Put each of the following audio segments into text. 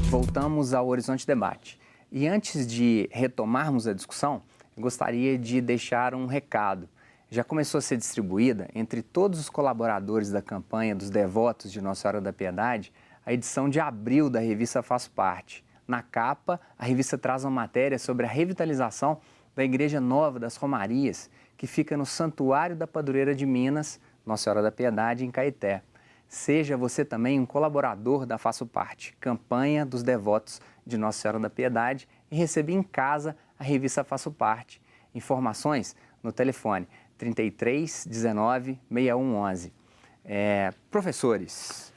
Voltamos ao Horizonte Debate. E antes de retomarmos a discussão, eu gostaria de deixar um recado. Já começou a ser distribuída entre todos os colaboradores da campanha dos devotos de Nossa Senhora da Piedade a edição de abril da revista Faço Parte. Na capa, a revista traz uma matéria sobre a revitalização da Igreja Nova das Romarias, que fica no Santuário da Padroeira de Minas, Nossa Senhora da Piedade, em Caeté. Seja você também um colaborador da Faço Parte, campanha dos devotos de Nossa Senhora da Piedade, e receba em casa a revista Faço Parte. Informações no telefone 33 19 6111. Professores,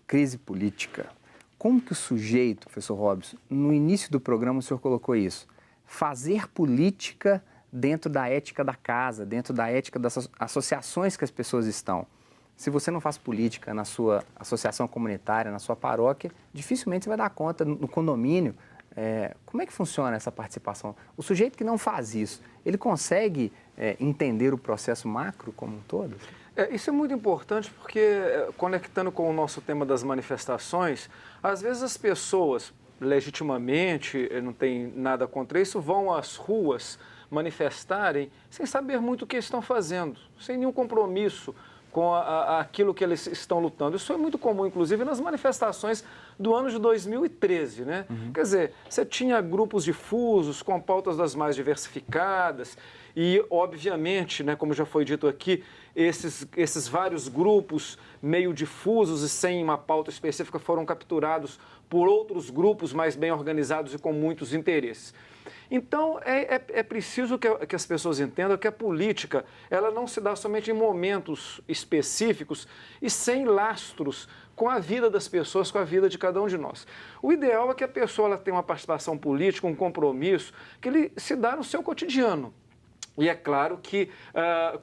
crise política. Como que o sujeito, professor Robson, no início do programa o senhor colocou isso, fazer política dentro da ética da casa, dentro da ética das associações que as pessoas estão. Se você não faz política na sua associação comunitária, na sua paróquia, dificilmente você vai dar conta no condomínio. Como é que funciona essa participação? O sujeito que não faz isso, ele consegue entender o processo macro como um todo? Isso é muito importante porque, conectando com o nosso tema das manifestações, às vezes as pessoas, legitimamente, não tem nada contra isso, vão às ruas manifestarem sem saber muito o que estão fazendo, sem nenhum compromisso com aquilo que eles estão lutando. Isso é muito comum, inclusive, nas manifestações do ano de 2013, né? Quer dizer, você tinha grupos difusos, com pautas das mais diversificadas e, obviamente, né, como já foi dito aqui, esses vários grupos meio difusos e sem uma pauta específica foram capturados por outros grupos mais bem organizados e com muitos interesses. Então, é preciso que as pessoas entendam que a política ela não se dá somente em momentos específicos e sem lastros com a vida das pessoas, com a vida de cada um de nós. O ideal é que a pessoa ela tenha uma participação política, um compromisso, que ele se dá no seu cotidiano. E é claro que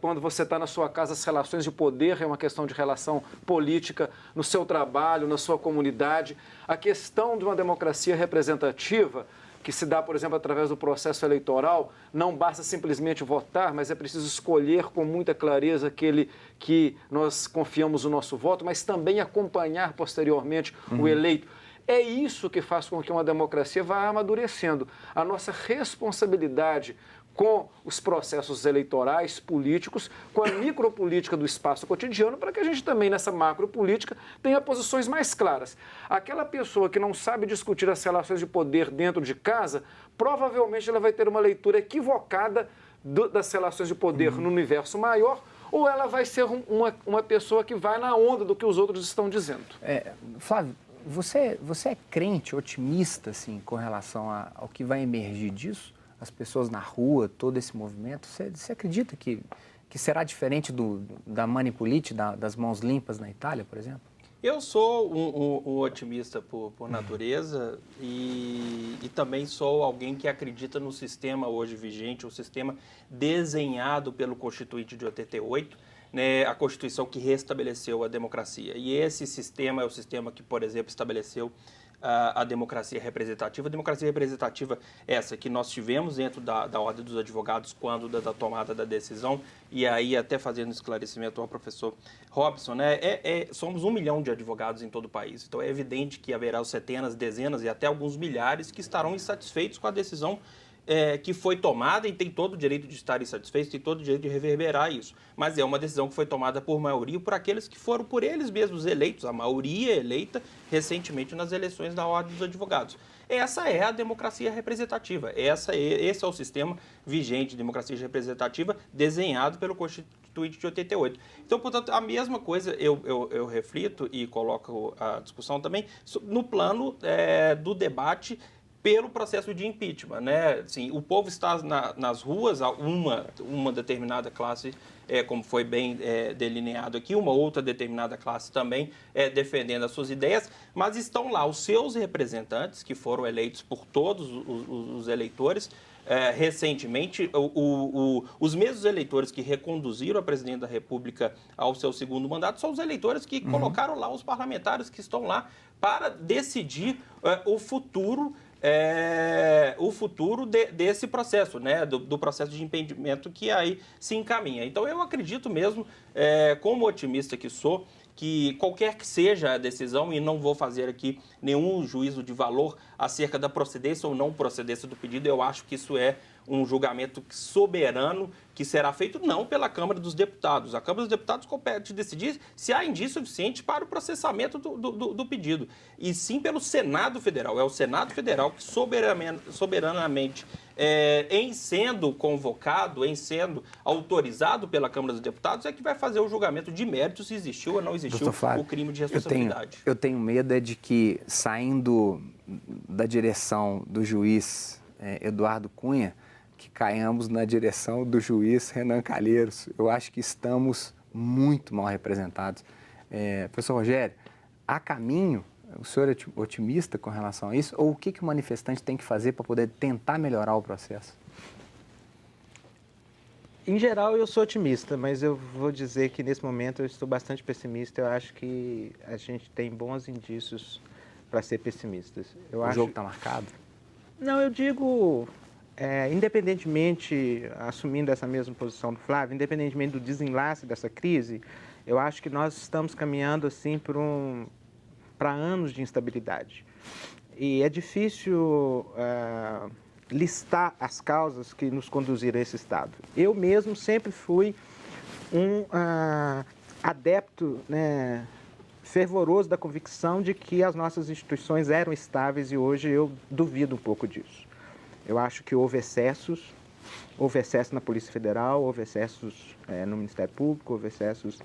quando você está na sua casa, as relações de poder é uma questão de relação política no seu trabalho, na sua comunidade. A questão de uma democracia representativa, que se dá, por exemplo, através do processo eleitoral, não basta simplesmente votar, mas é preciso escolher com muita clareza aquele que nós confiamos o nosso voto, mas também acompanhar posteriormente o eleito. É isso que faz com que uma democracia vá amadurecendo. A nossa responsabilidade com os processos eleitorais, políticos, com a micropolítica do espaço cotidiano, para que a gente também, nessa macropolítica, tenha posições mais claras. Aquela pessoa que não sabe discutir as relações de poder dentro de casa, provavelmente ela vai ter uma leitura equivocada das relações de poder no universo maior, ou ela vai ser uma pessoa que vai na onda do que os outros estão dizendo. Flávio, você é crente, otimista, assim, com relação ao que vai emergir disso? As pessoas na rua, todo esse movimento, você acredita que será diferente da Manipulite, das mãos limpas na Itália, por exemplo? Eu sou um otimista por natureza e também sou alguém que acredita no sistema hoje vigente, o sistema desenhado pelo Constituinte de 88, né, a Constituição que restabeleceu a democracia. E esse sistema é o sistema que, por exemplo, estabeleceu a democracia representativa. A democracia representativa é essa que nós tivemos dentro da Ordem dos Advogados quando da tomada da decisão, e aí até fazendo esclarecimento ao professor Robson, né, somos 1 milhão de advogados em todo o país, então é evidente que haverá centenas, dezenas e até alguns milhares que estarão insatisfeitos com a decisão que foi tomada e tem todo o direito de estar insatisfeitos, tem todo o direito de reverberar isso. Mas é uma decisão que foi tomada por maioria, por aqueles que foram por eles mesmos eleitos, a maioria eleita recentemente nas eleições da Ordem dos Advogados. Essa é a democracia representativa, esse é o sistema vigente de democracia representativa desenhado pelo Constituinte de 88. Então, portanto, a mesma coisa eu reflito e coloco a discussão também no plano do debate pelo processo de impeachment, né? Assim, o povo está nas ruas, uma determinada classe, como foi bem delineado aqui, uma outra determinada classe também defendendo as suas ideias, mas estão lá os seus representantes, que foram eleitos por todos os eleitores. Recentemente, os mesmos eleitores que reconduziram a presidente da República ao seu segundo mandato são os eleitores que colocaram lá os parlamentares que estão lá para decidir o futuro o futuro desse processo, né? Do processo de impedimento que aí se encaminha. Então, eu acredito mesmo, como otimista que sou, que qualquer que seja a decisão, e não vou fazer aqui nenhum juízo de valor acerca da procedência ou não procedência do pedido, eu acho que isso é um julgamento soberano que será feito não pela Câmara dos Deputados. A Câmara dos Deputados compete decidir se há indício suficiente para o processamento do pedido, e sim pelo Senado Federal. É o Senado Federal que soberanamente, em sendo convocado, em sendo autorizado pela Câmara dos Deputados, é que vai fazer o julgamento de mérito se existiu ou não existiu o crime de responsabilidade. Eu tenho medo de que, saindo da direção do juiz Eduardo Cunha, que caiamos na direção do juiz Renan Calheiros. Eu acho que estamos muito mal representados. Professor Rogério, há caminho? O senhor é otimista com relação a isso? Ou o que o manifestante tem que fazer para poder tentar melhorar o processo? Em geral, eu sou otimista, mas eu vou dizer que nesse momento eu estou bastante pessimista. Eu acho que a gente tem bons indícios para ser pessimistas. O jogo está marcado? Não, eu digo, independentemente, assumindo essa mesma posição do Flávio, independentemente do desenlace dessa crise, eu acho que nós estamos caminhando assim para anos de instabilidade. E é difícil listar as causas que nos conduziram a esse estado. Eu mesmo sempre fui um adepto, né, fervoroso da convicção de que as nossas instituições eram estáveis, e hoje eu duvido um pouco disso. Eu acho que houve excesso na Polícia Federal, houve excessos no Ministério Público, houve excessos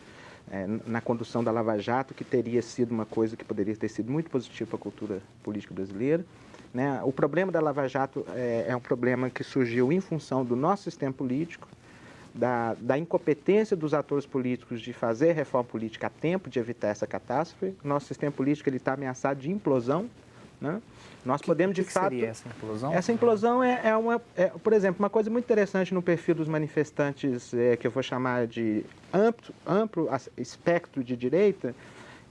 na condução da Lava Jato, que teria sido uma coisa que poderia ter sido muito positiva para a cultura política brasileira. Né? O problema da Lava Jato é um problema que surgiu em função do nosso sistema político, da incompetência dos atores políticos de fazer reforma política a tempo de evitar essa catástrofe. Nosso sistema político está ameaçado de implosão. Né? Nós podemos, de fato... seria essa implosão? Essa implosão por exemplo, uma coisa muito interessante no perfil dos manifestantes, que eu vou chamar de amplo espectro de direita,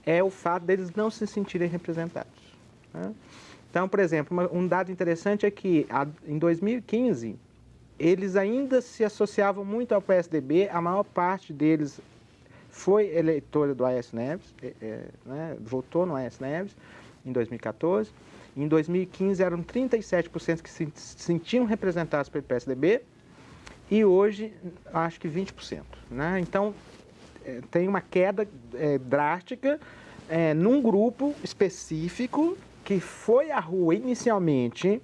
é o fato deles não se sentirem representados. Né? Então, por exemplo, um dado interessante é que, em 2015, eles ainda se associavam muito ao PSDB, a maior parte deles foi eleitora do Aécio Neves, né, votou no Aécio Neves em 2014. Em 2015 eram 37% que se sentiam representados pelo PSDB e hoje acho que 20%. Né? Então, tem uma queda drástica num grupo específico que foi à rua inicialmente.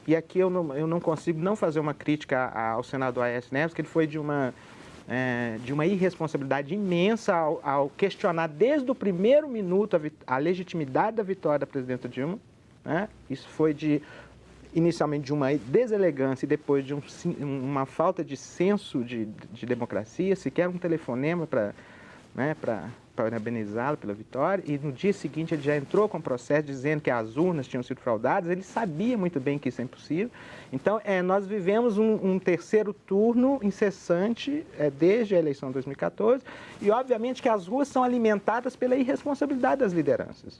E aqui eu não consigo não fazer uma crítica ao senador Aécio Neves, que ele foi de uma irresponsabilidade imensa ao questionar desde o primeiro minuto a legitimidade da vitória da presidenta Dilma. Né? Isso foi inicialmente de uma deselegância e depois de uma falta de senso de democracia, sequer um telefonema para parabenizá-lo pela vitória, e no dia seguinte ele já entrou com o processo dizendo que as urnas tinham sido fraudadas. Ele sabia muito bem que isso é impossível. Então, nós vivemos um terceiro turno incessante desde a eleição de 2014, e obviamente que as ruas são alimentadas pela irresponsabilidade das lideranças.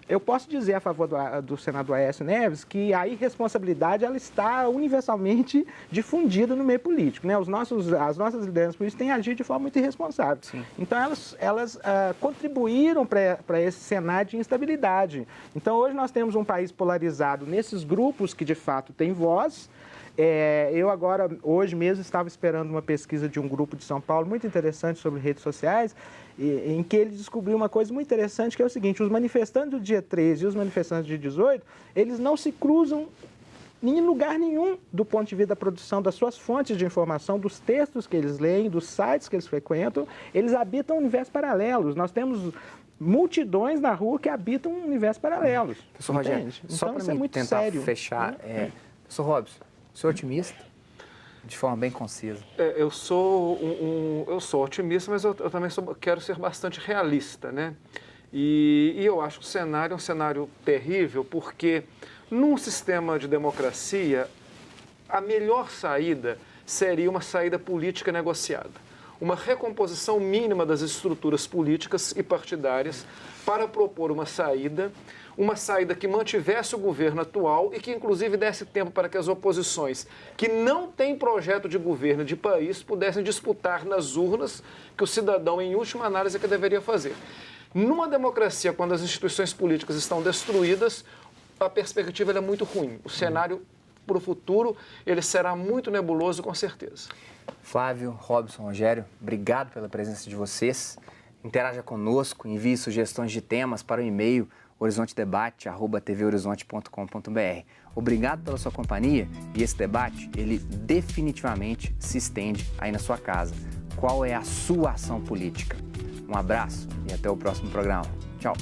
Eu posso dizer a favor do senador Aécio Neves que a irresponsabilidade ela está universalmente difundida no meio político. Né? As nossas lideranças políticas têm agido de forma muito irresponsável. Sim. Então, elas contribuíram para esse cenário de instabilidade. Então, hoje nós temos um país polarizado nesses grupos que, de fato, têm voz. Eu agora, hoje mesmo, estava esperando uma pesquisa de um grupo de São Paulo muito interessante sobre redes sociais, em que ele descobriu uma coisa muito interessante, que é o seguinte: os manifestantes do dia 13 e os manifestantes do dia 18, eles não se cruzam em lugar nenhum do ponto de vista da produção das suas fontes de informação, dos textos que eles leem, dos sites que eles frequentam. Eles habitam universos paralelos. Nós temos multidões na rua que habitam universos paralelos. Professor Rogério, só para mim tentar fechar, professor Robson, o senhor é otimista? De forma bem concisa. Eu sou otimista, mas eu também quero ser bastante realista, né? E eu acho que o cenário é um cenário terrível, porque num sistema de democracia, a melhor saída seria uma saída política negociada. uma recomposição mínima das estruturas políticas e partidárias para propor uma saída que mantivesse o governo atual e que, inclusive, desse tempo para que as oposições que não têm projeto de governo de país pudessem disputar nas urnas, que o cidadão, em última análise, é que deveria fazer. Numa democracia, quando as instituições políticas estão destruídas, a perspectiva é muito ruim. O cenário para o futuro ele será muito nebuloso, com certeza. Flávio, Robson, Rogério, obrigado pela presença de vocês. Interaja conosco, envie sugestões de temas para o e-mail horizontedebate@tvhorizonte.com.br. Obrigado pela sua companhia e esse debate, ele definitivamente se estende aí na sua casa. Qual é a sua ação política? Um abraço e até o próximo programa. Tchau.